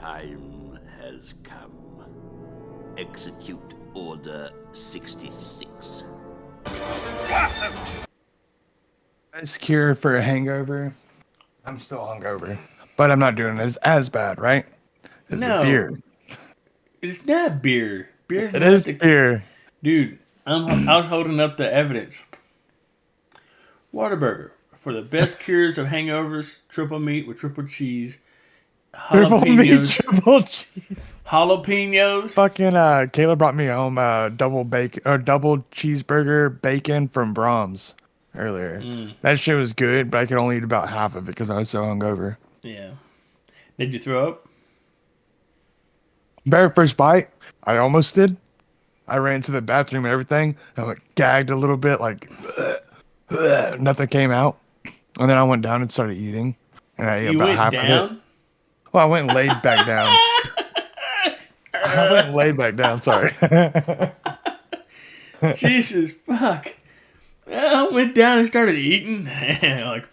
time has come. Execute Order 66. Best cure for a hangover. I'm still hungover, but I'm not doing it as bad, right? It's a beer. It's not beer. Beer's It not is the beer. dude. I was holding up the evidence. Whataburger for the best cures of hangovers. Triple meat with triple cheese. Triple meat, Jalapenos. triple cheese. Jalapenos. Fucking Kayla brought me home double bacon or double cheeseburger bacon from Brahms earlier. That shit was good, but I could only eat about half of it because I was so hungover. Yeah. Did you throw up? Very first bite, I almost did. I ran to the bathroom and everything. I like gagged a little bit, like nothing came out. And then I went down and started eating, and I ate You about went half of it. down? Well, I went and laid back down. I went and laid back down. Sorry. Jesus fuck. I went down and started eating. Like,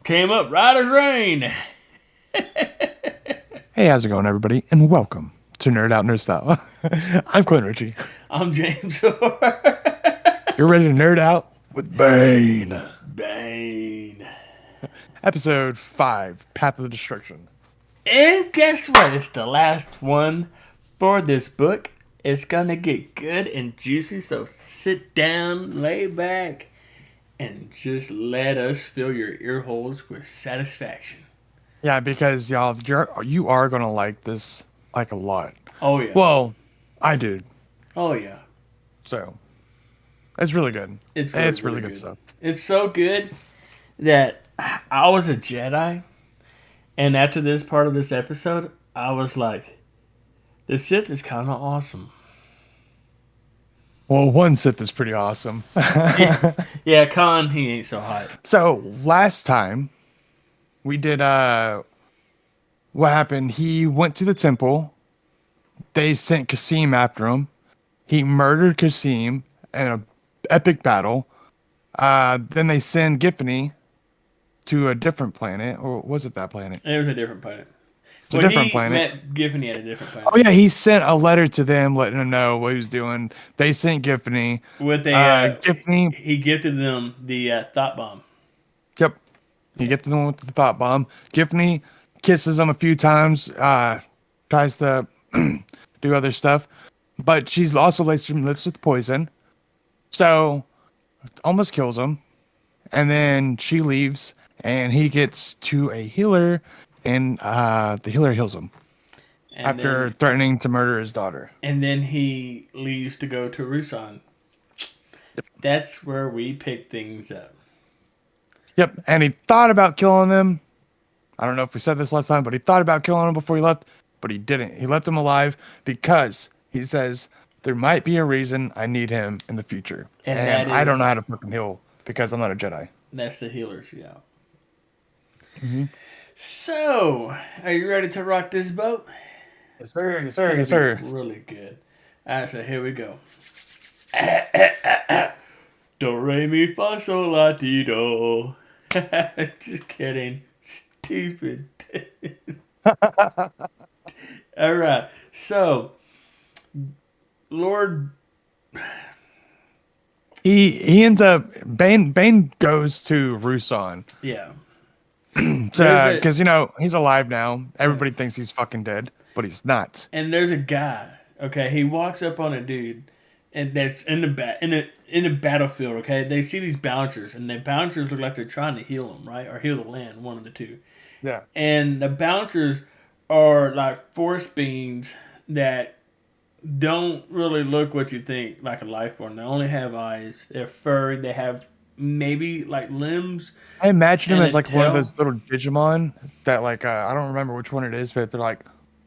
came up right as rain. Hey, how's it going, everybody? And welcome to Nerd Out Nerd Style. I'm Clint Ritchie. I'm James Orr. You're ready to nerd out with Bane. Bane. Episode 5, Path of the Destruction. And guess what? It's the last one for this book. It's gonna get good and juicy, so sit down, lay back, and just let us fill your ear holes with satisfaction. Yeah, because y'all, you are gonna like this like a lot. Oh yeah. Well, I do. Oh yeah. So it's really good. It's really good stuff. It's so good that I was a Jedi, and after this part of this episode, I was like, the Sith is kind of awesome. Well, one Sith is pretty awesome. Yeah, Khan, he ain't so hot. So last time we did what happened? He went to the temple. They sent Kasim after him. He murdered Kasim in an epic battle. Then they send Giffany to a different planet, or was it that planet? It was a different planet. It's a different planet. Met Giffany at a different planet. Oh yeah, he sent a letter to them, letting them know what he was doing. They sent Giffany. With Giffany. He gifted them the thought bomb. Yep, he gifted them with the thought bomb. Giffany kisses him a few times. Tries to do other stuff, but she's also laced him lips with poison. So almost kills him, and then she leaves, and he gets to a healer, and the healer heals him after threatening to murder his daughter. And then he leaves to go to Rusan. Yep. That's where we pick things up. Yep, and he thought about killing them. I don't know if we said this last time, but he thought about killing him before he left, but he didn't. He left him alive because he says, there might be a reason I need him in the future. And I don't know how to fucking heal because I'm not a Jedi. That's the healers, yeah. Mm-hmm. So, are you ready to rock this boat? Yes, sir. Yes, sir. Yes, sir. Really good. All right, so here we go. Do, re, mi, fa, sol, la, ti, do. Just kidding. Stupid. All right, so Lord, he ends up Bane goes to Rusan. Yeah. Because he's alive now. Everybody thinks he's fucking dead, but he's not. And there's a guy. Okay, he walks up on a dude, and that's in the battlefield. Okay, they see these bouncers, and the bouncers look like they're trying to heal him, right, or heal the land, one of the two. Yeah. And the bouncers are like force beings that don't really look what you think like a life form. They only have eyes. They're furry. They have maybe like limbs. I imagine him as like one of those little Digimon that like I don't remember which one it is, but they're like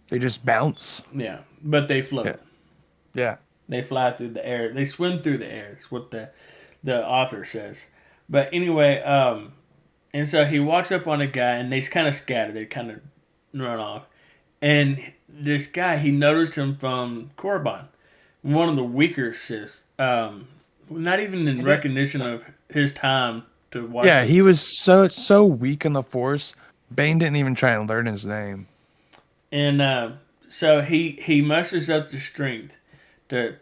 they just bounce. Yeah, but they float. Yeah. They fly through the air. They swim through the air. Is what the author says. But anyway, and so he walks up on a guy, and they kind of scatter. They kind of run off. And this guy, he noticed him from Korriban, one of the weaker Siths. Not even in recognition of his time to watch. Yeah, he was so weak in the Force. Bane didn't even try and learn his name. And so he musters up the strength to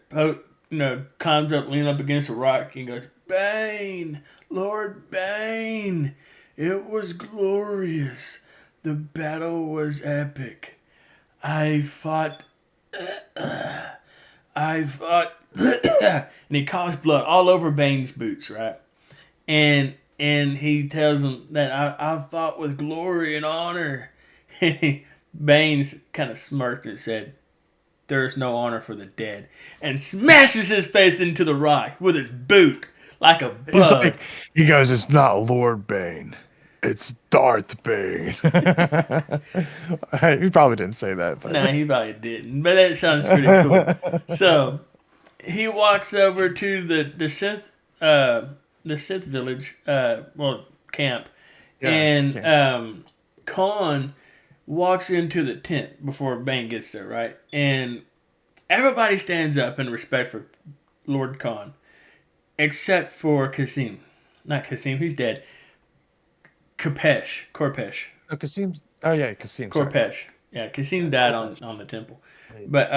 climbs up, lean up against a rock, and goes, Bane, Lord Bane, it was glorious. The battle was epic. I fought, and he coughs blood all over Bane's boots, right? And he tells him that I fought with glory and honor. Baines kind of smirked and said, "There's no honor for the dead," and smashes his face into the rock with his boot like a bug. He's like, he goes, "It's not Lord Bane, it's Darth Bane." He probably didn't say that, but No, he probably didn't. But that sounds pretty cool. So he walks over to the Sith village, camp, and Khan walks into the tent before Bane gets there, right? And everybody stands up in respect for Lord Khan, except for Kasim. Not Kasim, he's dead. Korpesh. Oh, Kasim. Oh yeah, Kasim. Korpesh. Yeah, Kasim died on the temple. But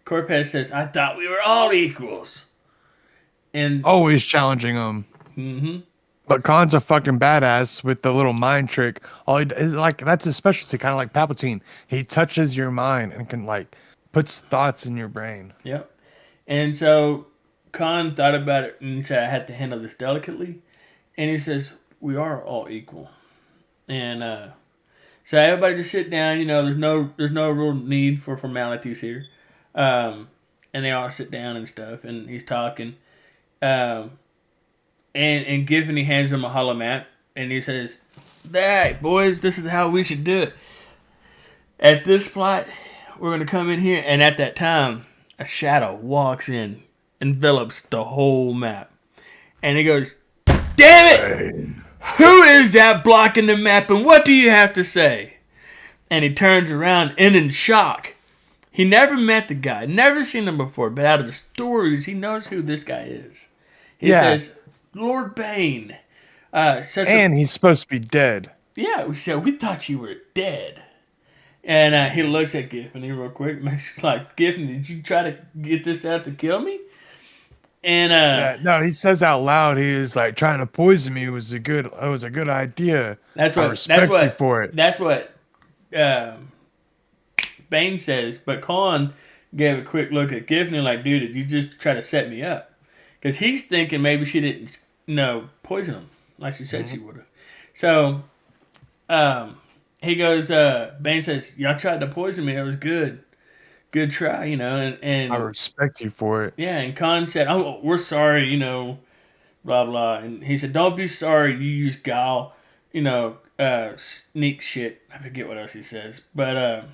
Korpesh says, "I thought we were all equals." And always challenging him. Mm-hmm. But Khan's a fucking badass with the little mind trick. That's his specialty, kind of like Palpatine. He touches your mind and can puts thoughts in your brain. Yep. And so Khan thought about it and said, "I had to handle this delicately." And he says, "We are all equal." And so everybody just sit down. There's no real need for formalities here. And they all sit down and stuff. And he's talking. And Giffen, he hands him a hollow map, and he says, "Hey, boys, this is how we should do it. At this plot, we're going to come in here," and at that time, a shadow walks in, envelops the whole map. And he goes, "Damn it! Who is that blocking the map, and what do you have to say?" And he turns around and in shock. He never met the guy, never seen him before, but out of the stories, he knows who this guy is. He says, "Lord Bane." He's supposed to be dead. Yeah, we thought you were dead. And he looks at Giffen real quick, makes like, "Giffen, did you try to get this out to kill me?" And no, he says out loud, he was like, "Trying to poison me was a good idea. I respect you for it." That's what Bane says. But Khan gave a quick look at Giffen like, "Dude, did you just try to set me up?" Because he's thinking maybe she didn't, poison him like she said she would have. So, he goes, Bane says, "Y'all tried to poison me. It was good. Good try, and I respect you for it." Yeah, and Khan said, "Oh, we're sorry, blah, blah." And he said, "Don't be sorry. You use guile, sneak shit." I forget what else he says. But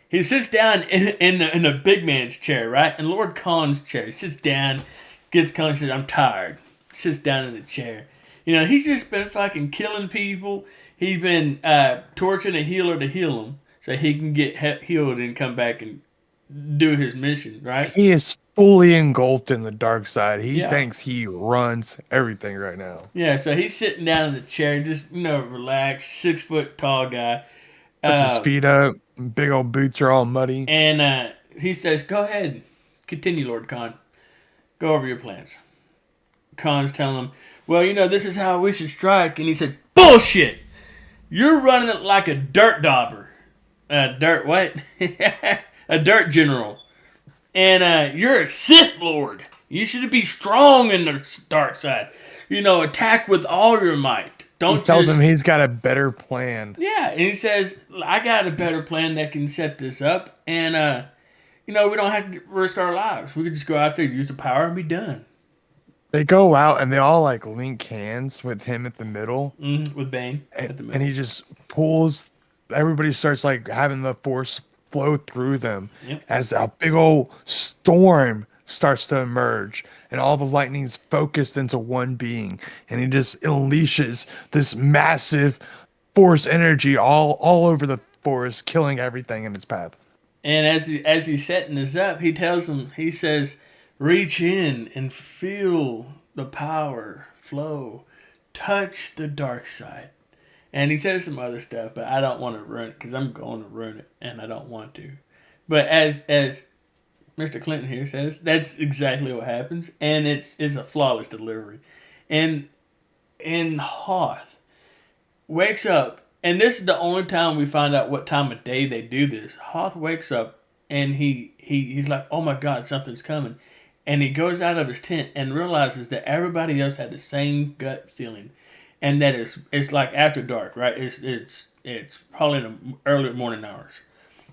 he sits down in the big man's chair, right? In Lord Khan's chair. He sits down, gets Khan and says, "I'm tired." Sits down in the chair. He's just been fucking killing people. He's been torturing a healer to heal him so he can get healed and come back and do his mission, right? He is fully engulfed in the dark side. He thinks he runs everything right now. Yeah, so he's sitting down in the chair, just, relaxed, 6 foot tall guy. Puts his feet up, big old boots are all muddy. And he says, "Go ahead, continue, Lord Khan. Go over your plans." Khan's telling him, "Well, this is how we should strike." And he said, "Bullshit! You're running it like a dirt dauber." Dirt what? A dirt general. And you're a Sith Lord. You should be strong in the dark side. Attack with all your might. He tells him he's got a better plan. Yeah, and he says, "I got a better plan that can set this up. And, we don't have to risk our lives. We could just go out there, use the power, and be done." They go out and they all link hands with him at the middle. With Bane at the middle. And he just pulls, everybody starts having the force flow through them as a big old storm starts to emerge and all the lightning's focused into one being. And he just unleashes this massive force energy all over the forest, killing everything in its path. And as he's setting this up, he tells him, he says, "Reach in and feel the power flow. Touch the dark side And he says some other stuff, but I don't want to ruin it because I'm going to ruin it, and I don't want to. But as Mr. Clinton here says, that's exactly what happens, and it's a flawless delivery. And Hoth wakes up, and this is the only time we find out what time of day they do this. Hoth wakes up, and he's like, "Oh my God, something's coming," and he goes out of his tent and realizes that everybody else had the same gut feeling, and that it's like after dark, right? It's probably in the early morning hours.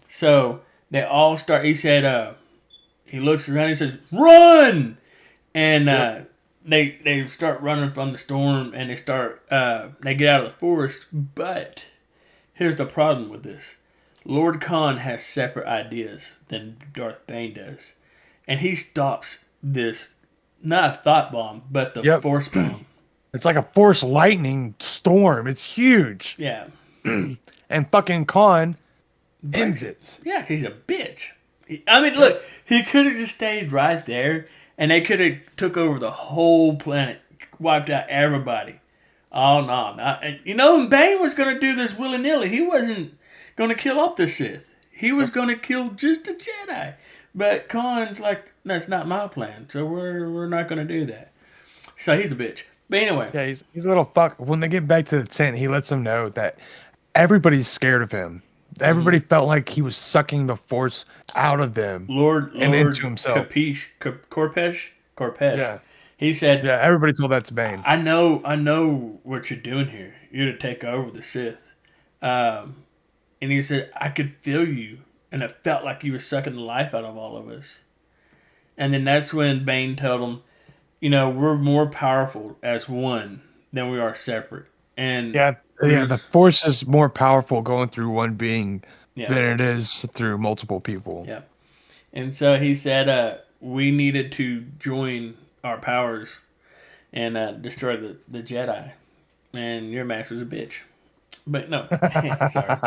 So they all start. He said, he looks around. He says, "Run!" And they start running from the storm, and they get out of the forest. But here's the problem with this: Lord Khan has separate ideas than Darth Bane does, and he stops this, not a thought bomb, but the force bomb. It's like a force lightning storm. It's huge. Yeah. And fucking Khan ends it. Yeah, he's a bitch. I mean, look, he could have just stayed right there, and they could have took over the whole planet, wiped out everybody. Oh, no. Bane was going to do this willy-nilly. He wasn't going to kill up the Sith. He was going to kill just the Jedi. But Khan's like, that's not my plan, so we're not going to do that. So he's a bitch. But anyway. Yeah, he's a little fuck. When they get back to the tent, he lets them know that everybody's scared of him. Everybody felt like he was sucking the force out of them and into himself. Corpesh. Yeah. He said, "Yeah, everybody told that to Bane. I know what you're doing here. You're to take over the Sith." And he said, "I could feel you, and it felt like you were sucking the life out of all of us." And then that's when Bane told him, we're more powerful as one than we are separate. And the force is more powerful going through one being than it is through multiple people. Yeah. And so he said, we needed to join our powers and destroy the Jedi. And your master's a bitch. But no, sorry.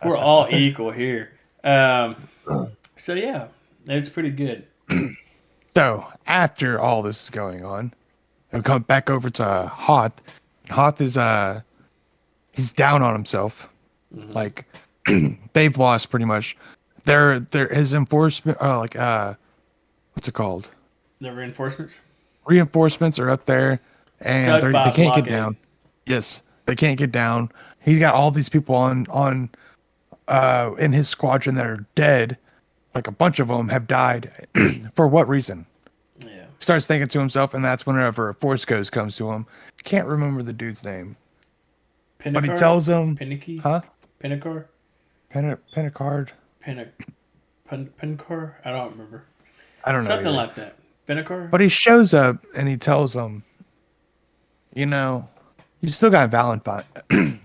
We're all equal here. So yeah, it's pretty good. So after all this is going on, we come back over to Hoth. Hoth is he's down on himself. Mm-hmm. Like they've lost pretty much. His enforcement what's it called? The reinforcements? Reinforcements are up there and they can't get down. Yes, they can't get down. He's got all these people on in his squadron that are dead. Like a bunch of them have died. For what reason? Yeah. Starts thinking to himself, and that's whenever a Force Ghost comes to him. Can't remember the dude's name. Pinnacar? But he tells him... Pinnaky? Huh? Pinnacar? Pinnacar? Pinnacar? I don't remember. I don't know. Something like that. Pinnacar? But he shows up, and he tells him, you still got Valentine.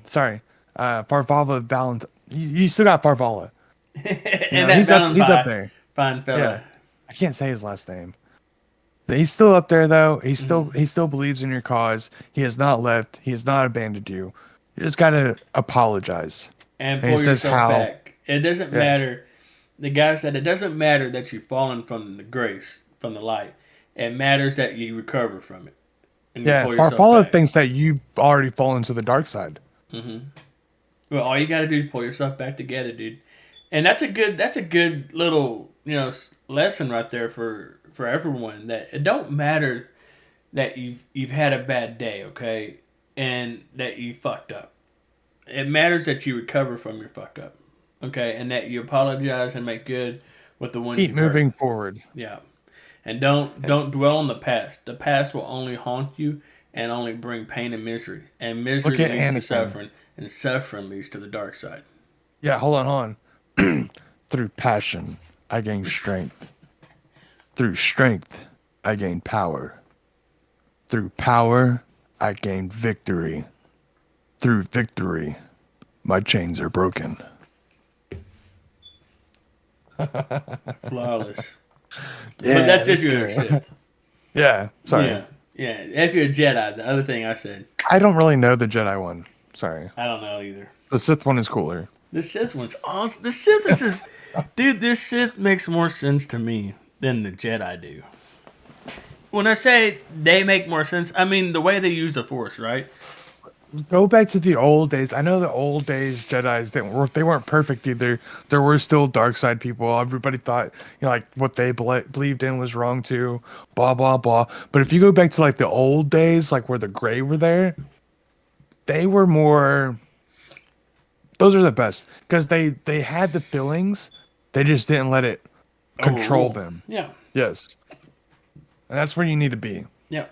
Sorry. Farvala Valentine. You still got Farvala. He's up there. Fine fella. Yeah. I can't say his last name. He's still up there though. He still believes in your cause. He has not left. He has not abandoned you. You just gotta apologize. And pull yourself back. It doesn't matter. The guy said it doesn't matter that you've fallen from the grace, from the light. It matters that you recover from it. And you pull yourself back. thinks that you've already fallen to the dark side. Mm-hmm. Well, all you gotta do is pull yourself back together, dude. And that's a good little, lesson right there for everyone, that it don't matter that you've had a bad day, okay, and that you fucked up. It matters that you recover from your fuck up, okay, and that you apologize and make good with the one. Keep moving forward. Yeah, and don't dwell on the past. The past will only haunt you and only bring pain and misery, and misery leads to suffering, and suffering leads to the dark side. Yeah, hold on. Through passion, I gain strength. Through strength, I gain power. Through power, I gain victory. Through victory, my chains are broken. Flawless. Yeah, but that's if you're a Sith. Yeah, sorry. Yeah, if you're a Jedi, the other thing I said. I don't really know the Jedi one. Sorry. I don't know either. The Sith one is cooler. The Sith one's awesome. The Sith is dude, this Sith makes more sense to me than the Jedi do. When I say they make more sense, I mean the way they use the Force, right? Go back to the old days. I know the old days Jedi's didn't work. They weren't perfect either. There were still dark side people. Everybody thought, like what they believed in was wrong too. Blah blah blah. But if you go back to like the old days, like where the gray were there, they were more. Those are the best because they had the feelings. They just didn't let it control Overrule. them. Yeah. Yes, and that's where you need to be. Yeah.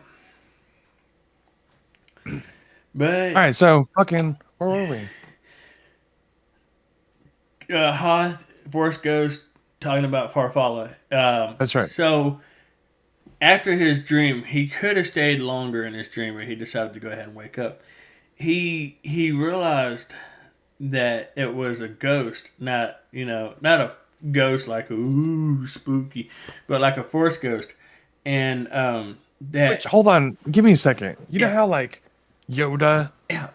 But All right, so fucking where were we? Hoth, Force Ghost, talking about Farfalla. That's right. So after his dream, he could have stayed longer in his dream, but he decided to go ahead and wake up. He realized that it was a ghost, not not a ghost like ooh spooky, but like a Force ghost, and that Hold on, give me a second. You know yeah how like Yoda yeah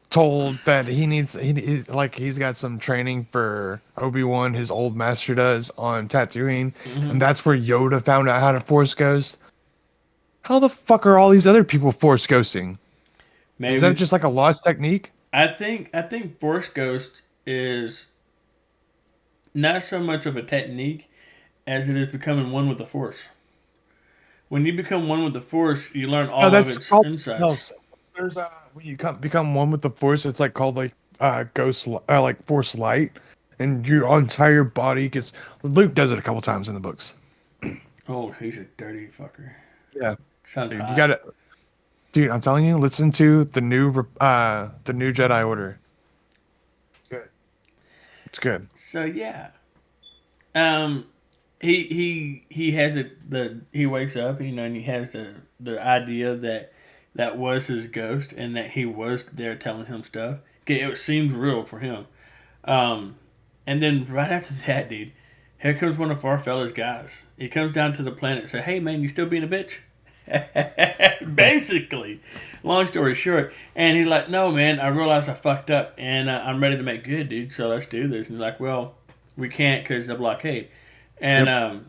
told that he's got some training for Obi-Wan, his old master does on Tatooine, and that's where Yoda found out how to Force Ghost. How the fuck are all these other people Force Ghosting? Is that maybe just like a lost technique? I think Force Ghost is not so much of a technique as it is becoming one with the Force. When you become one with the Force, you learn No, all of that's its called no. insights. There's when you become one with the Force, it's like called like like Force Light, and your entire body gets. Luke does it a couple times in the books. Oh, he's a dirty fucker. Yeah, Sounds dude, you hot. got to. Dude, I'm telling you, listen to the new Jedi Order. It's good. It's good. So yeah, um, he has he wakes up, and he has the idea that that was his ghost and that he was there telling him stuff. It seemed real for him. Um, and then right after that, dude, here comes one of Farfella's guys. He comes down to the planet and says, "Hey man, you still being a bitch?" Basically, long story short, and he's like, "No, man, I realized I fucked up, and I'm ready to make good, dude. So let's do this." And he's like, "Well, we can't because the blockade." And Yep.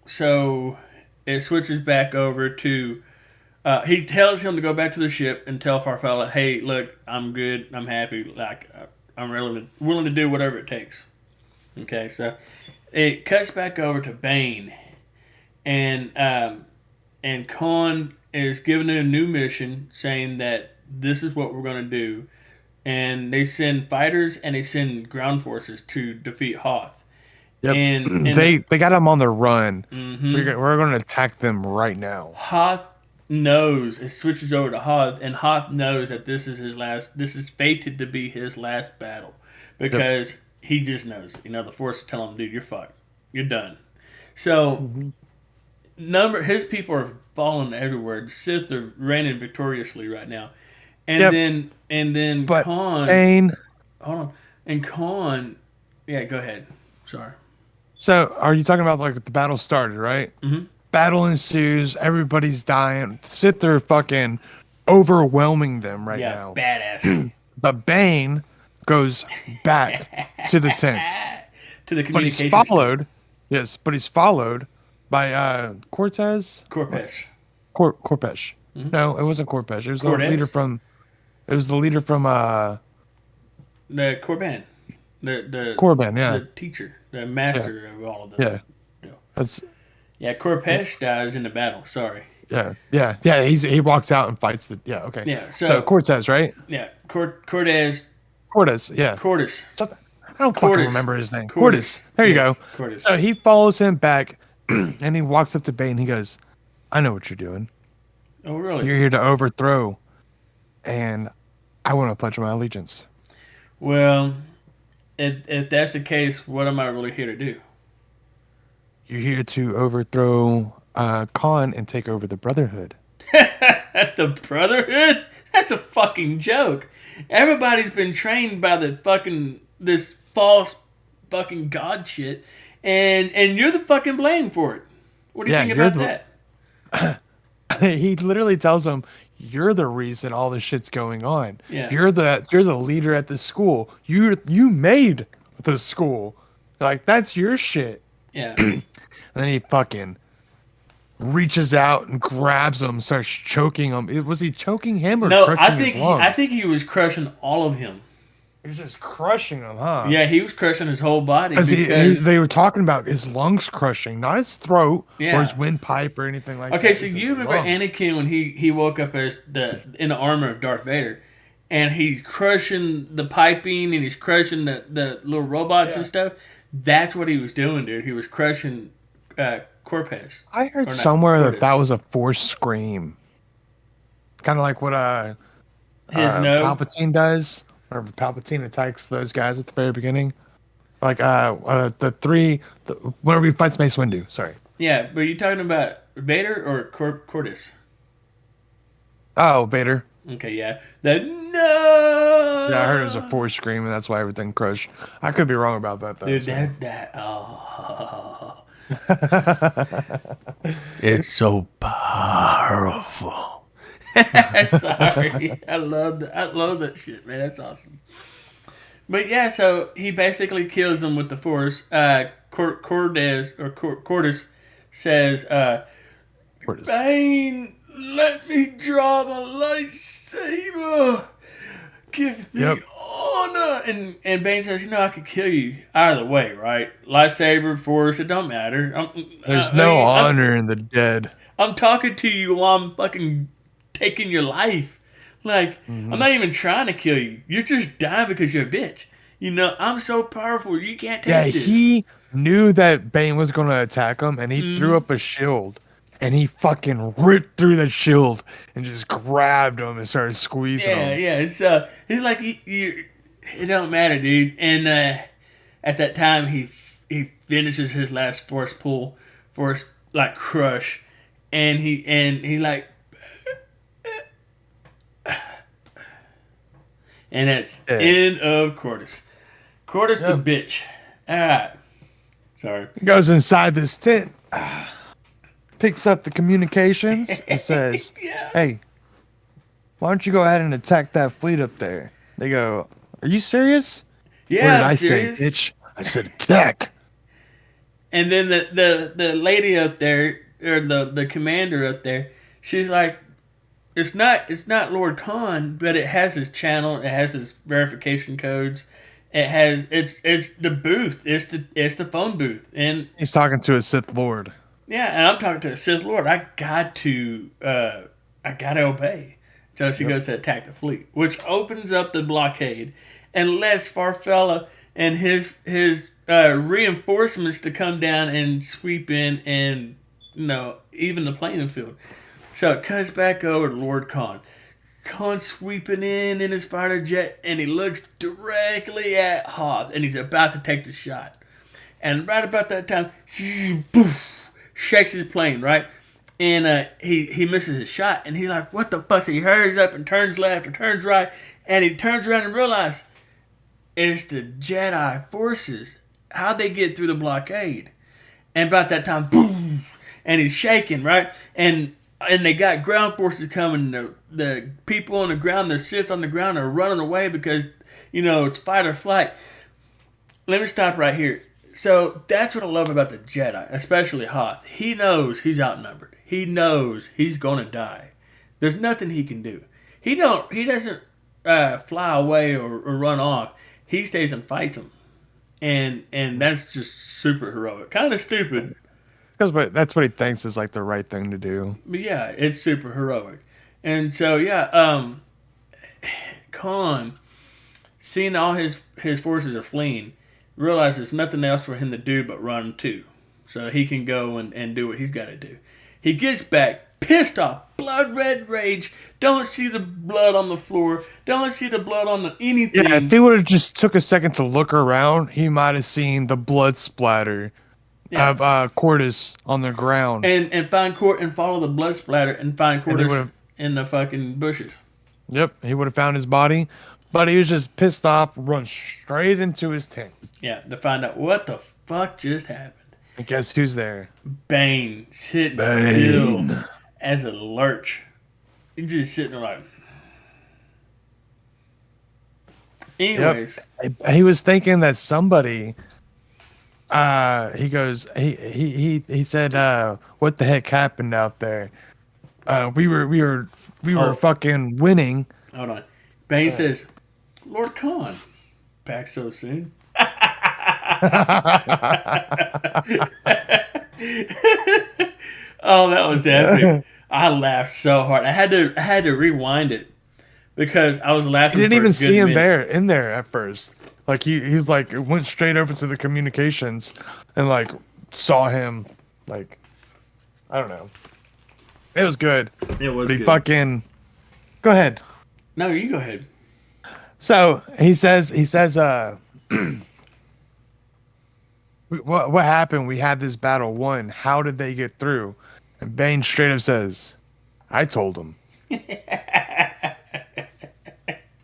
so it switches back over to. He tells him to go back to the ship and tell Farfella, "Hey, look, I'm good. I'm happy. Like I'm really willing to do whatever it takes." Okay, so it cuts back over to Bane, and Khan is giving a new mission saying that this is what we're going to do, and they send fighters and they send ground forces to defeat Hoth. Yep. And They got him on the run. mm-hmm, We're going to attack them right now. Hoth knows it switches over to Hoth, and Hoth knows that this is his last. This is fated to be his last battle Yep. because he just knows. The Force is telling him, "Dude, you're fucked. You're done." So his people are falling everywhere. The Sith are reigning victoriously right now, and Yep. then But Khan. Bane. Hold on, and Khan. Yeah, go ahead. Sorry. So, are you talking about like the battle started, right? Mm-hmm. Battle ensues. Everybody's dying. Sith are fucking overwhelming them right Yeah, now. badass. But Bane goes back to the tent. To the But he's communications. followed. Yes, but he's followed by Cortez. Corpesh. Corpesh. No, it wasn't Corpesh. It was the Cortez? leader from. It was the leader from The Corban. The Corbin. Yeah, the teacher, the master of all of them. yeah. Yeah. That's Yeah, Corpesh dies in the battle. Sorry. yeah. He walks out and fights the. Yeah, okay. Yeah. So Cortez, right? Yeah, Cortez. Cortez. Yeah. Cordis. Something. I don't fucking Cordis. remember his name. Cordis. Cordis. There you Yes, go. Cordis. So he follows him back, and he walks up to Bane. He goes, "I know what you're doing. Oh, really? You're here to overthrow, and I want to pledge my allegiance." Well, if that's the case, what am I really here to do? You're here to overthrow Khan and take over the Brotherhood. The Brotherhood? That's a fucking joke. Everybody's been trained by this false fucking god shit, and you're the fucking blame for it. What do you Yeah, think you're about the- that? He literally tells him, "You're the reason all this shit's going on. Yeah. You're the leader at the school. You made the school. Like that's your shit." Yeah. And then he fucking reaches out and grabs him, starts choking him. Was he choking him or No, crushing his lungs? I think he was crushing all of him. He was just crushing him, huh? Yeah, he was crushing his whole body Because they were talking about his lungs crushing, not his throat or his Yeah. windpipe or anything like that. Okay, so It's his you remember lungs. Anakin when he woke up as in the armor of Darth Vader, and he's crushing the piping and he's crushing the little robots and stuff. That's what he was doing, dude. He was crushing Corpus. I heard Or not, somewhere Cortus. that was a force scream. Kind of like what His no. Palpatine does, or Palpatine attacks those guys at the very beginning. Like whenever he fights Mace Windu. Sorry. Yeah, but you talking about Vader or Cortus? Oh, Vader. Okay, yeah. The no. Yeah, I heard it was a force scream, and that's why everything crushed. I could be wrong about that, though. Dude, so. It's so powerful. Sorry, I love that shit, man. That's awesome. But yeah, so he basically kills him with the Force. Cortus says, Cortus. "Bane, let me draw my lightsaber. Give me honor." And Bane says, "I could kill you either way, right? Lightsaber, Force, it don't matter. There's no honor in the dead." I'm talking to you while I'm fucking taking your life. Like, I'm not even trying to kill you. You're just dying because you're a bitch. I'm so powerful. You can't take this. He knew that Bane was going to attack him, and he threw up a shield. And he fucking ripped through the shield and just grabbed him and started squeezing him. Yeah. So he's like, it don't matter, dude. And at that time, he finishes his last force like crush, and he like, and that's end of Cortus. Cortus the bitch. All right. Sorry. He goes inside this tent, picks up the communications, and says, "Hey, why don't you go ahead and attack that fleet up there?" They go, "Are you serious?" Yeah, What did I'm I serious. say, bitch? I said attack. And then the lady up there, or the commander up there, she's like, it's not Lord Khan, but it has his channel, it has his verification codes, it's the booth, it's the phone booth, and He's talking to a Sith Lord. yeah, and I'm talking to a Sith Lord. I got to obey. So she goes to attack the fleet, which opens up the blockade and lets Farfella and his reinforcements to come down and sweep in and even the playing field. So it cuts back over to Lord Khan. Khan's sweeping in his fighter jet, and he looks directly at Hoth, and he's about to take the shot. And right about that time, poof, shakes his plane, right? And he misses his shot, and he's like, what the fuck? So he hurries up and turns left or turns right, and he turns around and realizes it's the Jedi forces. How they get through the blockade. And about that time, boom, and he's shaking, right? And they got ground forces coming. The people on the ground, the Sith on the ground are running away because, it's fight or flight. Let me stop right here. So that's what I love about the Jedi, especially Hoth. He knows he's outnumbered. He knows he's going to die. There's nothing he can do. He doesn't fly away or run off. He stays and fights them. And that's just super heroic. Kind of stupid. Because that's what he thinks is like the right thing to do. But yeah, it's super heroic. And so, Khan, seeing all his forces are fleeing, realizes there's nothing else for him to do but run too. So he can go and do what he's got to do. He gets back, pissed off, blood red rage, don't see the blood on the floor, don't see the blood on anything. Yeah, if he would have just took a second to look around, he might have seen the blood splatter of Cortus on the ground. And find and follow the blood splatter and find Cortus in the fucking bushes. Yep, he would have found his body, but he was just pissed off, run straight into his tent. Yeah, to find out what the fuck just happened. And guess who's there? Bane, sitting still as a lurch. He's just sitting there like... Anyways. Yep. He was thinking that somebody he goes, he said, what the heck happened out there? We were Oh, fucking winning. hold on. Bane says, Lord Khan, back so soon? Oh, that was epic. I laughed so hard. I had to rewind it because I was He laughing didn't for a even see good him minute. in there at first. Like he was like went straight over to the communications and like saw him like I don't know. It was good. It was But he good. fucking go ahead. No, you go ahead. So he says what happened? We had this battle won. How did they get through? And Bane straight up says, I told him.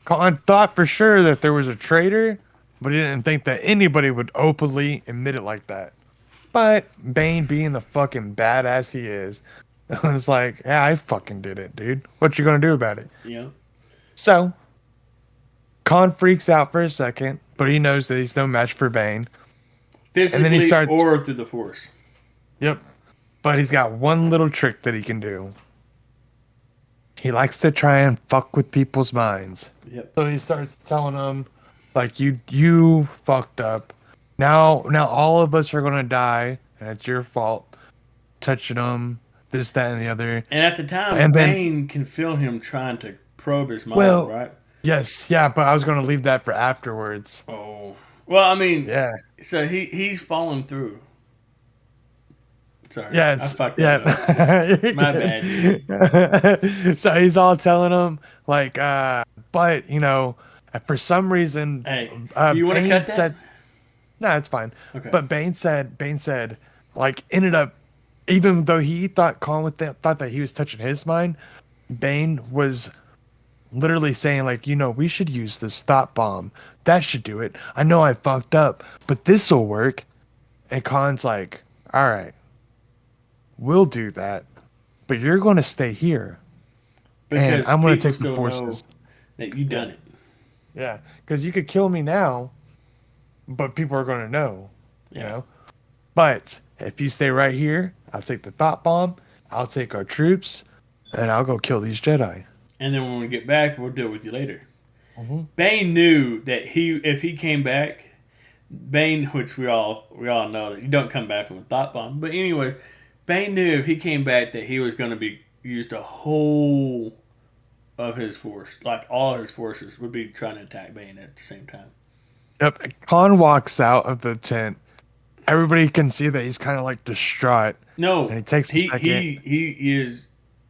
Khan thought for sure that there was a traitor, but he didn't think that anybody would openly admit it like that. But Bane, being the fucking badass he is, was like, yeah, I fucking did it, dude. What you gonna do about it? Yeah. So, Khan freaks out for a second, but he knows that he's no match for Bane. And then he Physically starts, or through the force. yep. But he's got one little trick that he can do. He likes to try and fuck with people's minds. Yep. So he starts telling them, like, you fucked up. Now all of us are gonna die, and it's your fault. Touching them, this, that, and the other. And at the time, And then, Bane can feel him trying to probe his mind, well, right? yes, yeah, but I was gonna leave that for afterwards. Oh. Well, I mean, Yeah, so he's falling through. Sorry, yeah, I it's fucked that up. yeah. My bad, dude. So he's all telling them like, but for some reason, Hey, do you want to Bane cut that? said, "No, it's fine." Okay. But Bane said, like, ended up, even though he thought thought that he was touching his mind, Bane was literally saying like, we should use the stop bomb. That should do it. I know I fucked up, but this'll work. And Khan's like, all right, we'll do that, but you're going to stay here, and Because I'm going to people take the still know forces. that you done Yeah, it. yeah, because you could kill me now, but people are going to know, you Yeah. know. But if you stay right here, I'll take the thought bomb. I'll take our troops, and I'll go kill these Jedi. And then when we get back, we'll deal with you later. Mhm. Bane knew that if he came back, Bane, which we all know that you don't come back from a thought bomb. But anyway, Bane knew if he came back that he was going to be used a whole of his force, like all of his forces would be trying to attack Bane at the same time. Yep. Khan walks out of the tent. Everybody can see that he's kind of like distraught, and No, he takes a second.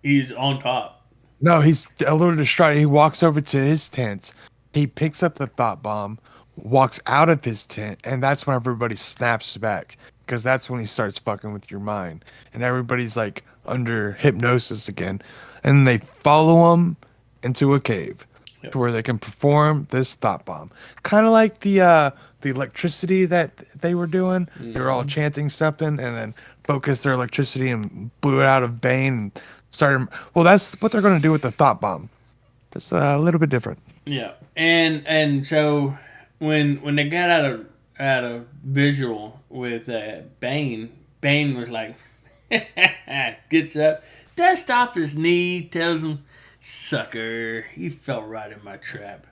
he's on top. No, he's a little distraught. He walks over to his tent. He picks up the thought bomb, walks out of his tent, and that's when everybody snaps back because that's when he starts fucking with your mind, and everybody's like under hypnosis again, and they follow him into a cave Yep. to where they can perform this thought bomb, kind of like the electricity that they were doing. They were all chanting something, and then focused their electricity and blew it out of Bane and started. Well, that's what they're going to do with the thought bomb. Just a little bit different. Yeah, and so when they got out of visual with Bane, Bane was like, gets up, dusts off his knee, tells him, "Sucker, you fell right in my trap."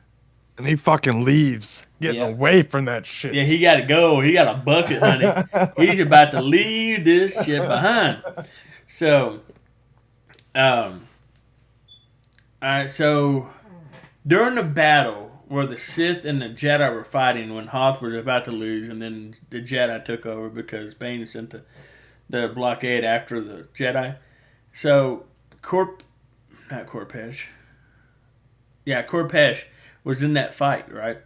And he fucking leaves, getting Yeah. away from that shit. Yeah, he got to go. He got a bucket, honey. He's about to leave this shit behind. So, all right. So during the battle where the Sith and the Jedi were fighting, when Hoth was about to lose, and then the Jedi took over because Bane sent the blockade after the Jedi. So Corpesh was in that fight, right?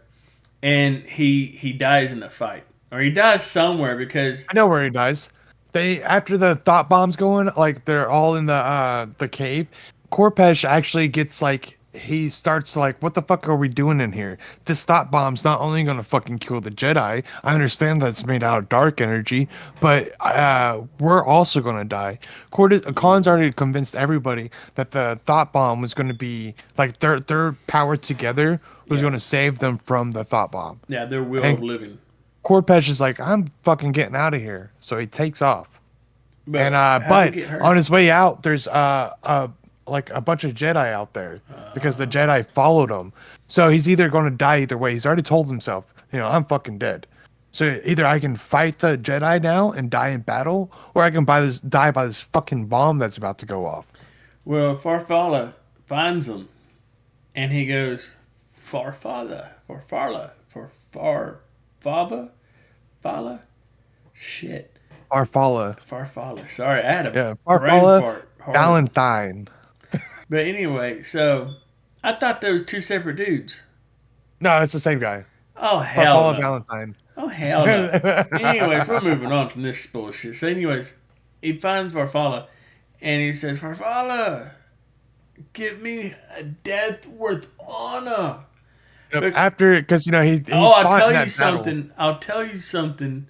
And he dies in the fight, or he dies somewhere because I know where he dies. They after the thought bombs going, like they're all in the cave. Corpesh actually gets like he starts like, what the fuck are we doing in here? This thought bomb's not only gonna fucking kill the Jedi. I understand that it's made out of dark energy, but we're also gonna die. Khan's already convinced everybody that the thought bomb was gonna be like their power together was Yeah. gonna save them from the thought bomb. yeah, their will And- of living. Corpech is like, I'm fucking getting out of here. So he takes off. And how'd he but get hurt? on his way out, there's like a bunch of Jedi out there because the Jedi followed him. So he's either going to die either way. He's already told himself, I'm fucking dead. So either I can fight the Jedi now and die in battle, or I can die by this fucking bomb that's about to go off. Well, Farfalla finds him, and he goes, Farfalla, Fala? Shit. Farfalla. Sorry, I had a brain Farfalla, fart. hard. Valentine. But anyway, so I thought there was two separate dudes. No, it's the same guy. Oh, hell Farfalla no. Valentine. Oh, hell no. Anyways, we're moving on from this bullshit. So anyways, he finds Farfalla, and he says, Farfalla, give me a death worth honor. Yep, after, because, he I'll fought tell in you that something. I'll tell you something.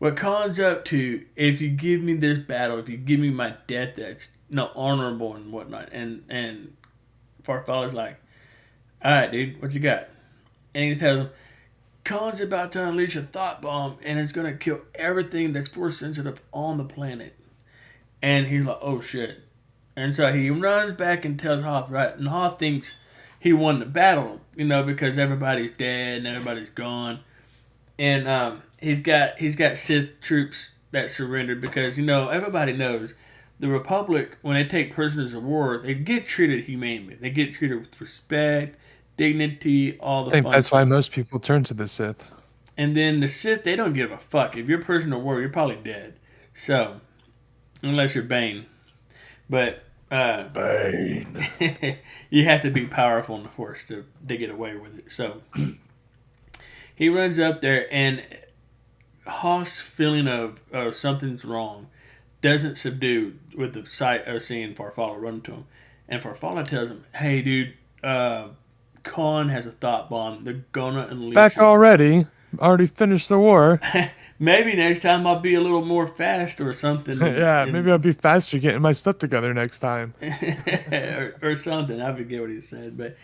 What Khan's up to, if you give me this battle, if you give me my death that's honorable and whatnot, and Farfalla's like, alright, dude, what you got? And he tells him, Khan's about to unleash a thought bomb, and it's going to kill everything that's force sensitive on the planet. And he's like, oh shit. And so he runs back and tells Hoth, right? And Hoth thinks he won the battle, because everybody's dead and everybody's gone. And he's got Sith troops that surrendered because, everybody knows the Republic, when they take prisoners of war, they get treated humanely. They get treated with respect, dignity, all the I think fun that's stuff. why most people turn to the Sith. And then the Sith, they don't give a fuck. If you're a prisoner of war, you're probably dead. So, unless you're Bane. But Bane. you have to be powerful in the Force to get away with it. So he runs up there, and Hoth's feeling of something's wrong doesn't subdue with the sight of seeing Farfalla run to him. And Farfalla tells him, hey, dude, Khan has a thought bomb. They're gonna unleash Back it. already. Already finished the war. Maybe next time I'll be a little more fast or something. Yeah, maybe I'll be faster getting my stuff together next time. or something. I forget what he said, but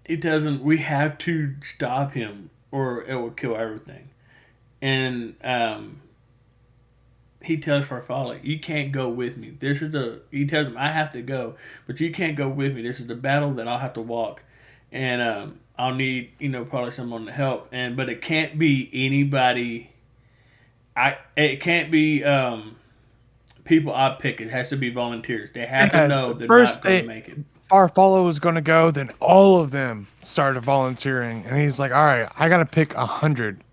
he tells him we have to stop him or it will kill everything. And he tells Farfalla, you can't go with me. He tells him, I have to go, but you can't go with me. This is the battle that I'll have to walk. And I'll need, probably someone to help. But it can't be anybody. It can't be people I pick. It has to be volunteers. They have to know they're not going to make it. Farfalla was going to go, then all of them started volunteering. And he's like, all right, I got to pick 100.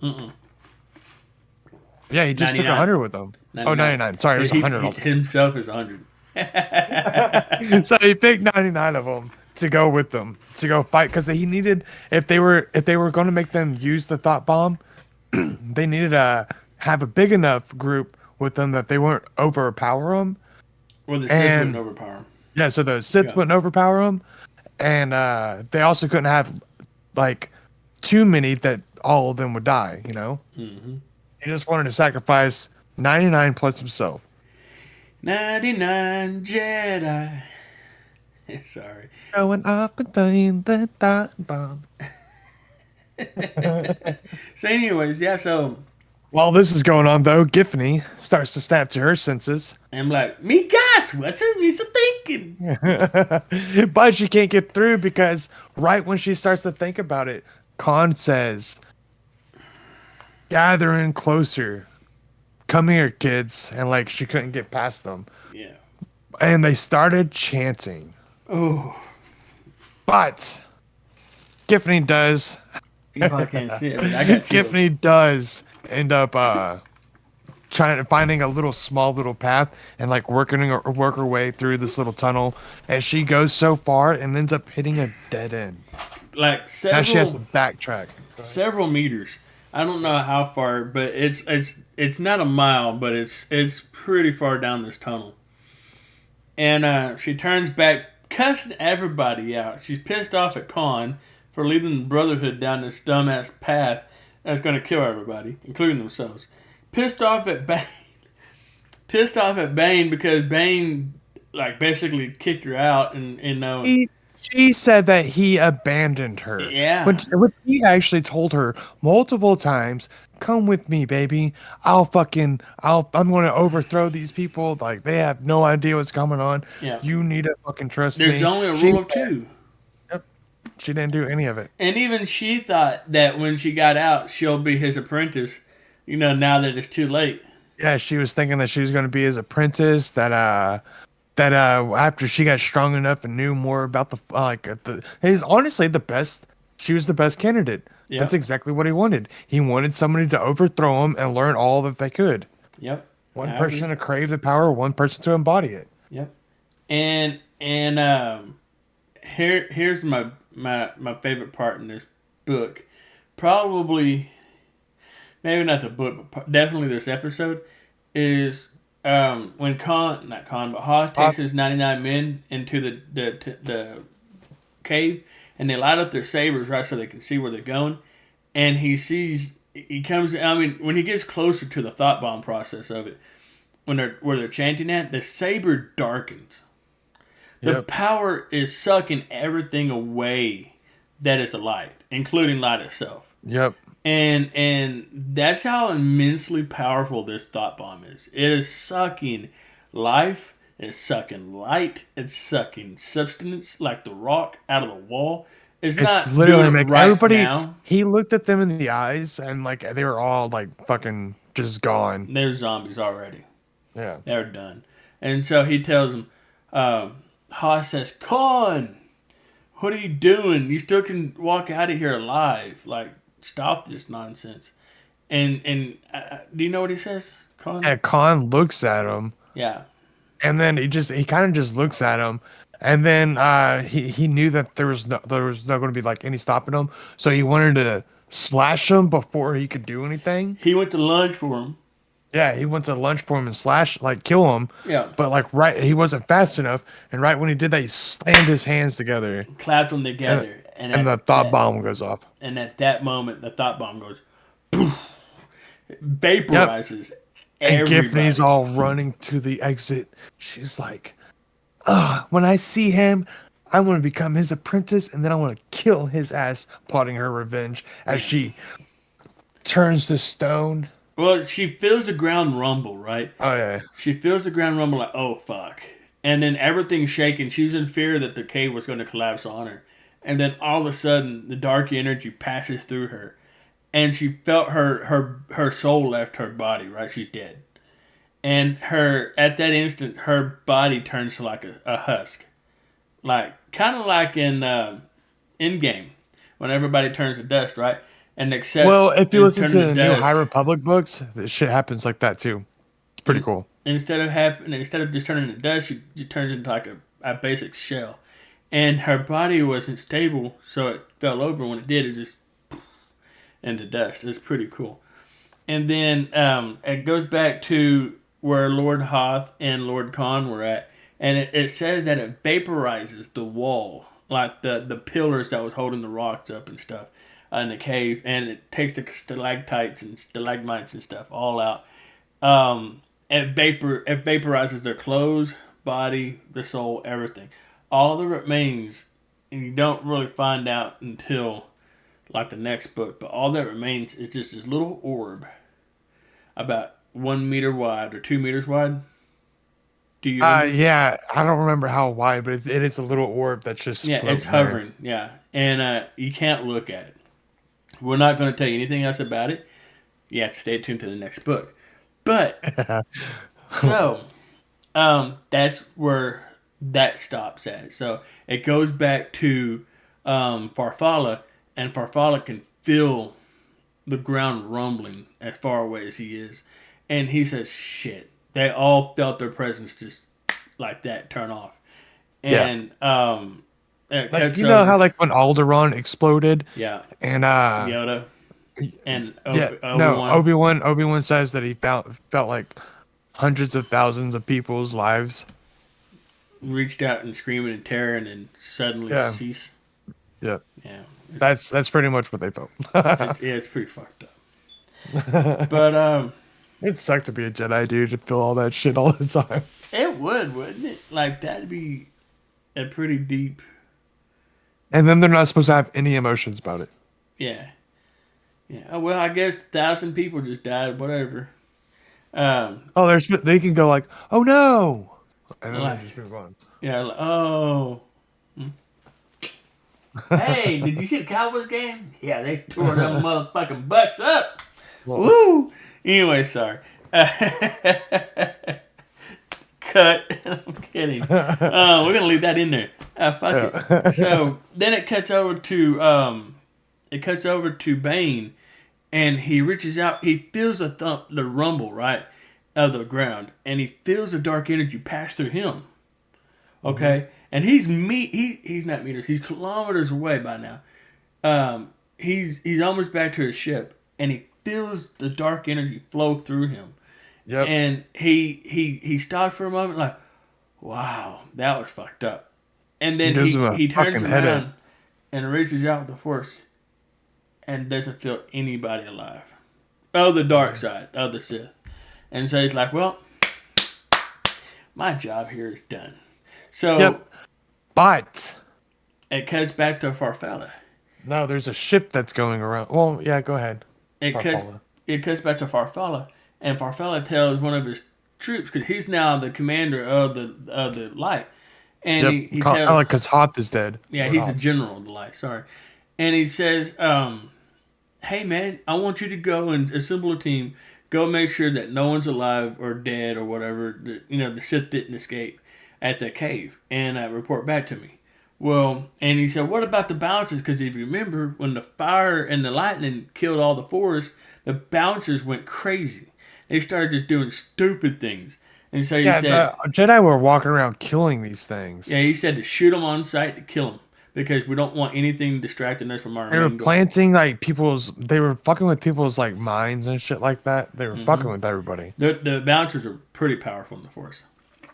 Yeah, he just 99. took 100 with them. 99. Oh, 99. Sorry, it was 100 altogether. Himself is 100. So he picked 99 of them to go with them to go fight because he needed if they were going to make them use the thought bomb, they needed to have a big enough group with them that they wouldn't overpower them. Or the Sith wouldn't overpower them. Yeah, so the Sith wouldn't overpower them, and they also couldn't have like too many that all of them would die. Mm-hmm. He just wanted to sacrifice 99 plus himself. 99 Jedi. Sorry. Going up and down the thought bomb. So anyways, yeah, so while this is going on though, Giffany starts to snap to her senses. I'm like, me gosh, what's it me thinking? But she can't get through because right when she starts to think about it, Khan says, gather in closer. Come here, kids. And like she couldn't get past them. Yeah. And they started chanting. Oh. But Giffany does. You probably can't see it, but I got chills. Giffany does end up finding a small little path and like work her way through this little tunnel, and she goes so far and ends up hitting a dead end. Like now she has to backtrack several meters. I don't know how far, but it's not a mile, but it's pretty far down this tunnel. And she turns back, cussing everybody out. She's pissed off at Khan for leading the Brotherhood down this dumbass path that's going to kill everybody, including themselves. Pissed off at Bane because Bane like basically kicked her out, and She said that he abandoned her. Yeah. When he actually told her multiple times, "Come with me, baby. I'm going to overthrow these people. Like they have no idea what's going on. Yeah. You need to fucking trust There's me." only a She rule of said, two. yep, she didn't do any of it. And even she thought that when she got out, she'll be his apprentice, now that it's too late. Yeah, she was thinking that she was going to be his apprentice. That after she got strong enough and knew more about he's honestly the best. She was the best candidate. That's Yep. exactly what he wanted. He wanted somebody to overthrow him and learn all that they could. Yep. One I agree. person to crave the power, one person to embody it. Yep. And here's my favorite part in this book. Probably maybe not the book, but definitely this episode is when Hoth takes his 99 men into the cave, and they light up their sabers right so they can see where they're going, and he comes. I mean, when he gets closer to the thought bomb process of it, where they're chanting at, the saber darkens. The Yep. power is sucking everything away that is light, including light itself. Yep. And that's how immensely powerful this thought bomb is. It is sucking life, it's sucking light, it's sucking substance like the rock out of the wall. It's not Literally doing it like right everybody. now. He looked at them in the eyes and like they were all like fucking just gone. They're zombies already. Yeah. They're done. And so he tells them, Haas says, Khan, what are you doing? You still can walk out of here alive. Like, stop this nonsense. And do you know what he says, Khan? And Khan looks at him. Yeah. And then he kind of just looks at him, and then he knew that there was not going to be like any stopping him, so he wanted to slash him before he could do anything. He went to lunge for him. Yeah, he went to lunge for him and kill him. Yeah. But he wasn't fast enough, and right when he did that, he slammed his hands together, Clapped them together. and the thought bomb goes off. And at that moment, the thought bomb goes, poof, vaporizes And everybody. Giffany's all running to the exit. She's like, when I see him, I want to become his apprentice, and then I want to kill his ass," plotting her revenge as she turns to stone. Well, she feels the ground rumble, right? Oh, yeah. She feels the ground rumble like, oh, fuck. And then everything's shaking. She's in fear that the cave was going to collapse on her. And then all of a sudden, the dark energy passes through her. And she felt her soul left her body, right? She's dead. And at that instant, her body turns to like a husk. Like, kind of like in Endgame, when everybody turns to dust, right? And except Well, if you listen turn to the new dust. High Republic books, this shit happens like that too. It's pretty cool. Instead of just turning to dust, she turns into like a basic shell. And her body wasn't stable, so it fell over. When it did, it just into dust. It's pretty cool. And then it goes back to where Lord Hoth and Lord Khan were at, and it says that it vaporizes the wall, like the pillars that was holding the rocks up and stuff in the cave, and it takes the stalactites and stalagmites and stuff all out. It vaporizes their clothes, body, the soul, everything. All that remains, and you don't really find out until like the next book, but all that remains is just this little orb about 1 meter wide or 2 meters wide. Do you remember? Yeah, I don't remember how wide, but it is a little orb that's just Yeah, it's floating there. hovering. Yeah, and you can't look at it. We're not going to tell you anything else about it. You have to stay tuned to the next book. But so that's where that stops at. So it goes back to Farfalla, and Farfalla can feel the ground rumbling as far away as he is, and he says, "Shit!" They all felt their presence just like that turn off, and like you know how like when Alderaan exploded, yeah, and Yoda and Obi-Wan says that he felt like hundreds of thousands of people's lives reached out and screaming in terror, and then suddenly cease. Yeah, Yeah, that's pretty much what they felt. it's pretty fucked up. But it sucked to be a Jedi, dude, to feel all that shit all the time. it would, wouldn't it? Like that'd be a pretty deep And then they're not supposed to have any emotions about it. Yeah. Yeah. Oh, well, I guess 1,000 people just died. Whatever. Um, Oh, they can go like, oh no, and then like, they just move on. yeah. Oh. Hey, did you see the Cowboys game? Yeah, they tore them motherfucking butts up. Well, Woo! Anyway, sorry. Cut. I'm kidding. We're gonna leave that in there. Fuck it. So then it cuts over to Bane, and he reaches out. He feels the rumble right of the ground, and he feels the dark energy pass through him. Okay, and he's not meters. He's kilometers away by now. He's almost back to his ship, and he feels the dark energy flow through him. Yep. And he stops for a moment, like, wow, that was fucked up. And then he turns around and reaches out with the force, and doesn't feel anybody alive. Oh, the dark side, of the Sith. And so he's like, well, my job here is done. So, Yep. But it cuts back to Farfalla. no, there's a ship that's going around. Well, yeah, go ahead. It cuts back to Farfalla, and Farfalla tells one of his troops, because he's now the commander of the light, and he tells, because Hoth is dead. yeah, he's the general of the light. Sorry, and he says, "Hey man, I want you to go and assemble a team. Go make sure that no one's alive or dead or whatever. The Sith didn't escape at the cave, and report back to me." Well, and he said, what about the bouncers? Because if you remember, when the fire and the lightning killed all the forest, the bouncers went crazy. They started just doing stupid things. And so he said, the Jedi were walking around killing these things. yeah, he said to shoot them on sight to kill them, because we don't want anything distracting us from our They were main goal. planting they were fucking with people's like minds and shit like that. They were fucking with everybody. The bouncers are pretty powerful in the Force.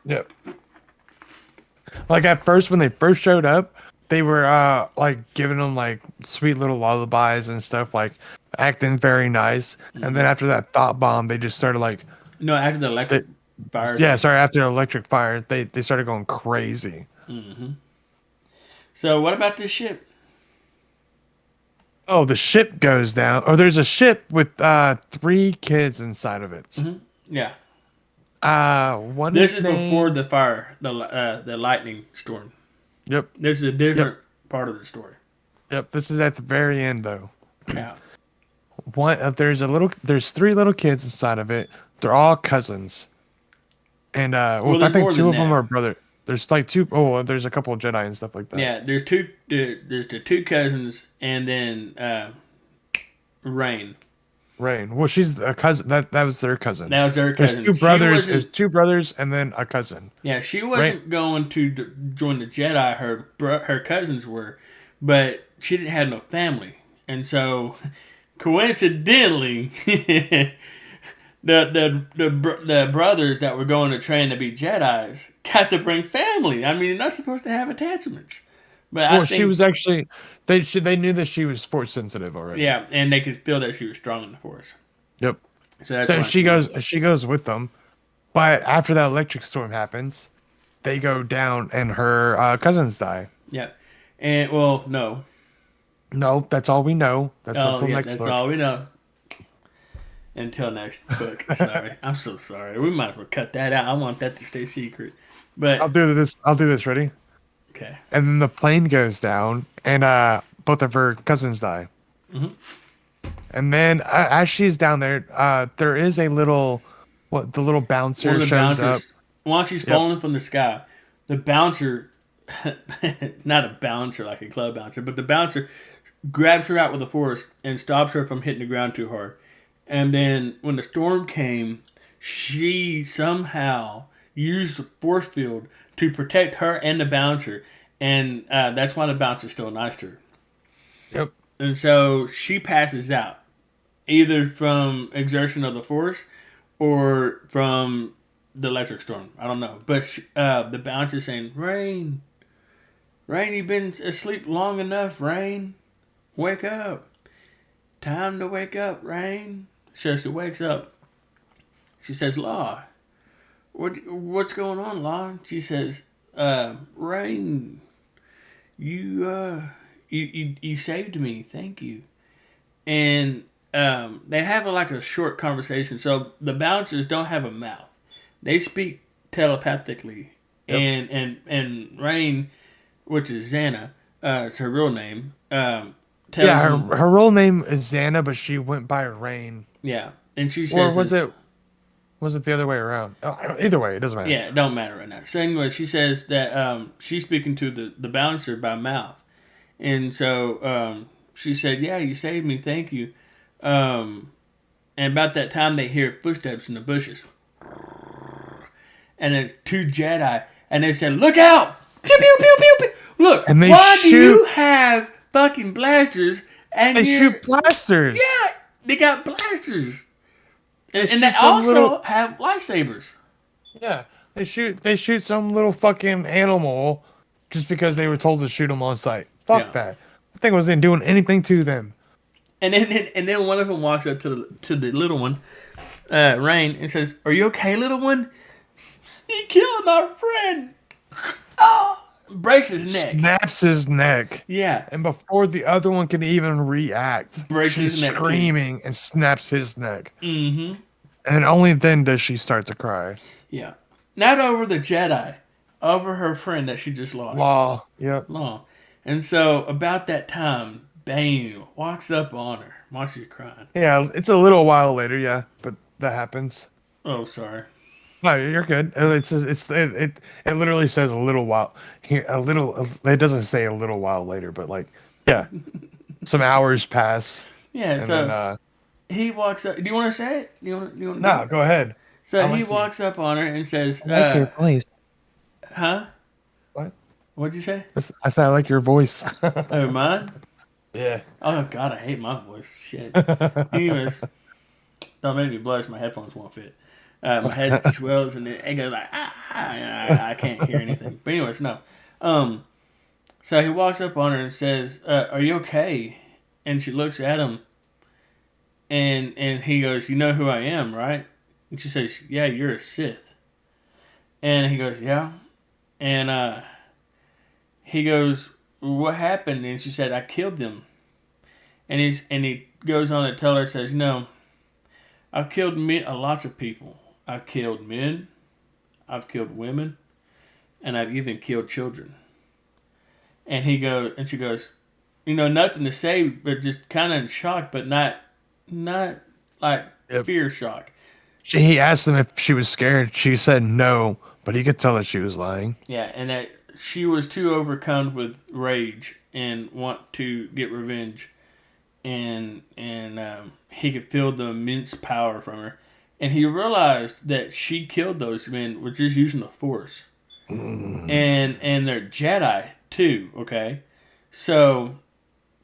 Yep. Like at first, when they first showed up, they were like giving them like sweet little lullabies and stuff, like acting very nice. And then after that thought bomb, they just started like, No, after the electric fire. yeah, sorry, after the electric fire, they started going crazy. So what about this ship? Oh, the ship goes down. Oh, there's a ship with 3 kids inside of it. Yeah. One. This is before the fire, the lightning storm. Yep. This is a different part of the story. Yep. This is at the very end, though. Yeah. There's 3 little kids inside of it. They're all cousins, and Well, I think more 2 than of them that. are brother. There's like 2. Oh, there's a couple of Jedi and stuff like that. Yeah, there's the 2 cousins, and then Rain. Rain. Well, she's a cousin. That was their cousin. That was their cousin. There's 2 brothers. There's 2 brothers and then a cousin. Yeah, she wasn't going to join the Jedi. Her cousins were, but she didn't have no family, and so coincidentally, the brothers that were going to train to be Jedis got to bring family. I mean, you're not supposed to have attachments, but Well, I think she was actually. They knew that she was force sensitive already. yeah, and they could feel that she was strong in the Force. Yep. So, that's So why she goes with them, but after that electric storm happens, they go down and her cousins die. Yeah, and well, no. No, that's all we know. That's until next that's book. all we know. Until next book. Sorry, I'm so sorry. We might as well cut that out. I want that to stay secret. But I'll do this. Ready? okay. And then the plane goes down, and both of her cousins die. And then as she's down there, there is a little, the little bouncer One of the shows bouncers, up. while she's falling from the sky, the bouncer, not a bouncer like a club bouncer, but the bouncer grabs her out with the force and stops her from hitting the ground too hard. And then when the storm came, she somehow used the force field to protect her and the bouncer. And that's why the bouncer's still nice to her. Yep. And so she passes out, either from exertion of the force or from the electric storm. I don't know. But the bouncer's saying, Rain, you've been asleep long enough, Rain. Wake up. Time to wake up, Rain. So she wakes up. She says, Law, what's going on, Law? She says, Rain, you You saved me. Thank you. And they have like a short conversation. So the bouncers don't have a mouth; they speak telepathically. Yep. And Rain, which is Xana, it's her real name. Tells Yeah, them, her real name is Xana, but she went by Rain. yeah, and she Or says was this. it the other way around? Either way, it doesn't matter. Yeah, it don't matter right now. So anyway, she says that she's speaking to the bouncer by mouth, and so she said, "Yeah, you saved me, thank you." And about that time, they hear footsteps in the bushes, and it's two Jedi, and they said, "Look out! Pew pew pew pew pew! Look, And they why do shoot- you have fucking blasters?" And They you're- shoot blasters. Yeah, they got blasters, and shoot they some also little- have lightsabers. Yeah, they shoot some little fucking animal just because they were told to shoot them on sight. Fuck Yeah. that. The thing wasn't doing anything to them. And then one of them walks up to the little one, Rain, and says, "Are you okay, little one? You killed my friend." Oh, breaks his neck. Snaps his neck. Yeah, And before the other one can even react, Breaks she's his neck, too. screaming and snaps his neck. mm-hmm. And only then does she start to cry. Yeah. Not over the Jedi, over her friend that she just lost. Law. Yep. Law. And so about that time, Bane walks up on her while she's crying. Yeah, it's a little while later, yeah, but that happens. Oh, sorry. No, you're good. It literally says a little while here. A little. It doesn't say a little while later, but like, yeah, some hours pass. Yeah. And So then, he walks up. Do you want to say it? Do you want to? no, go ahead. So I like he you. walks up on her and says, voice. "Huh? What? What'd you say? I said I like your voice. Oh, mine? Yeah. Oh God, I hate my voice. Shit. Anyways, don't make me blush. My headphones won't fit. My head swells and it goes like and I can't hear anything. But anyways, no. So he walks up on her and says, "Are you okay?" And she looks at him, and he goes, "You know who I am, right?" And she says, "Yeah, you're a Sith." And he goes, "Yeah," and he goes, "What happened?" And she said, "I killed them." And he goes on to tell her, says, "No, I've killed lots of people. I've killed men, I've killed women, and I've even killed children." And she goes, nothing to say, but just kind of in shock, but not like Yep. fear shock. He asked him if she was scared. She said no, but he could tell that she was lying. Yeah, and that she was too overcome with rage and want to get revenge, and he could feel the immense power from her, and he realized that she killed those men with just using the Force, and they're Jedi too. Okay, so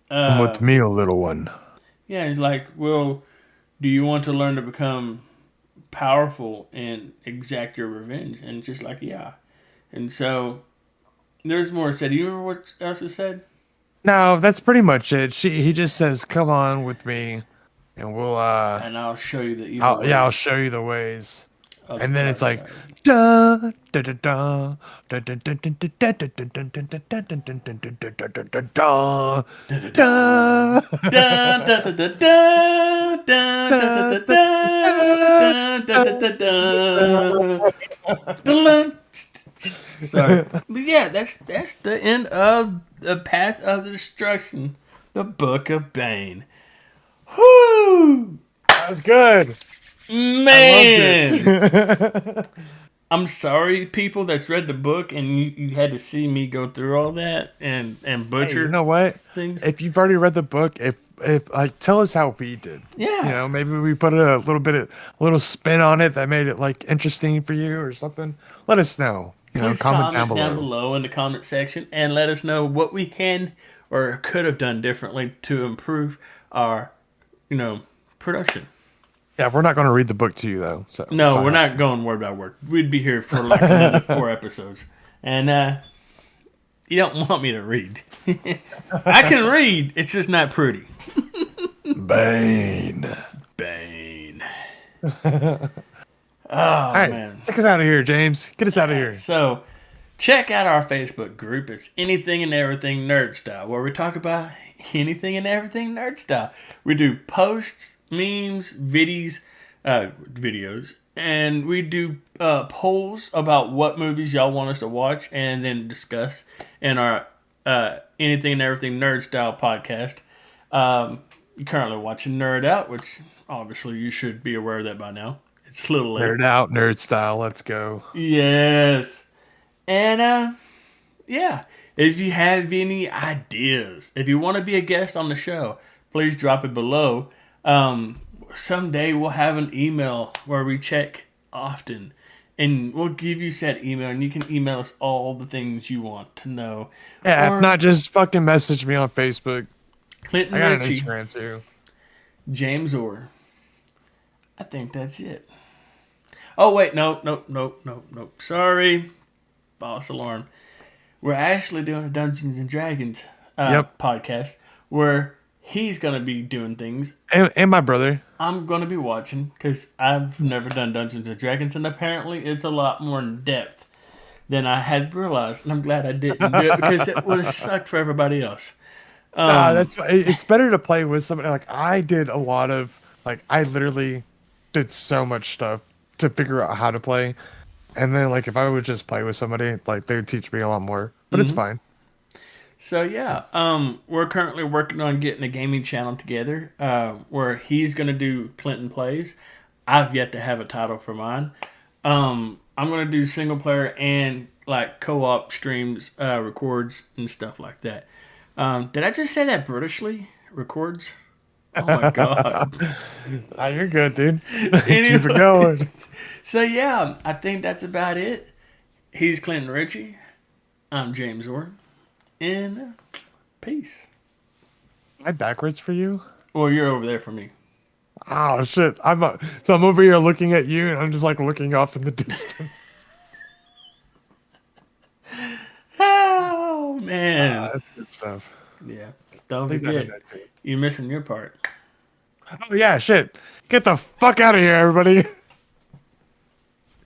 Come with me, a little one. yeah, he's like, well, do you want to learn to become powerful and exact your revenge? And just like, yeah. And so there's more said. Do you remember what else it said? No, that's pretty much it. He just says, "Come on with me, and we'll And I'll show you the evil I'll show you the ways." of And the then it's dark like, side. da da da da da da da da da da da da da da da da da. Dun, dun, dun, dun, dun, dun, dun, dun, dun, dun, dun, dun, dun. Dun. Sorry, but yeah, that's the end of the Path of Destruction, the Book of Bane. Whoo, That was good. man! I'm sorry, people that's read the book and you had to see me go through all that and Hey, butcher you know what? things. If you've already read the book, if like tell us how we did. Yeah. Maybe we put a little spin on it that made it like interesting for you or something. Let us know. Please Comment down below. in the comment section and let us know what we can or could have done differently to improve our, production. Yeah, we're not going to read the book to you though. So No, sign we're up. not going word by word. We'd be here for like another 4 episodes. And you don't want me to read. I can read. It's just not pretty. Bane. Bane. All right, man. take us out of here, James. Get us out of here. So, Check out our Facebook group. It's Anything and Everything Nerd Style, where we talk about anything and everything nerd style. We do posts, memes, videos, and we do polls about what movies y'all want us to watch and then discuss in our Anything and Everything Nerd Style podcast. You're currently watching Nerd Out, which obviously you should be aware of that by now. It's a little late. Nerd out, nerd style. Let's go. Yes. And yeah, if you have any ideas, if you want to be a guest on the show, please drop it below. Someday we'll have an email where we check often, and we'll give you said email, and you can email us all the things you want to know. Yeah, Or if not, just fucking message me on Facebook. Clinton I got an Ritchie, Instagram too. James Orr. I think that's it. Oh wait, no. Sorry, false alarm. We're actually doing a Dungeons and Dragons podcast where he's gonna be doing things. And my brother. I'm gonna be watching because I've never done Dungeons and Dragons, and apparently it's a lot more in depth than I had realized. And I'm glad I didn't do it because it would have sucked for everybody else. It's better to play with somebody. Like I did a lot of I literally did so much stuff to figure out how to play. And then, if I would just play with somebody, they would teach me a lot more. But it's fine. So, yeah, we're currently working on getting a gaming channel together where he's going to do Clinton Plays. I've yet to have a title for mine. I'm going to do single player and, co-op streams, records, and stuff like that. Did I just say that Britishly? Records? Oh, my God. You're good, dude. Anyways, Keep it going. So, yeah, I think that's about it. He's Clinton Ritchie. I'm James Orr. And peace. Am I backwards for you? Well, you're over there for me. Oh, shit. So I'm over here looking at you, and I'm just, looking off in the distance. Oh, man. That's good stuff. Yeah. Don't forget, you're missing your part. Oh, yeah, shit. Get the fuck out of here, everybody.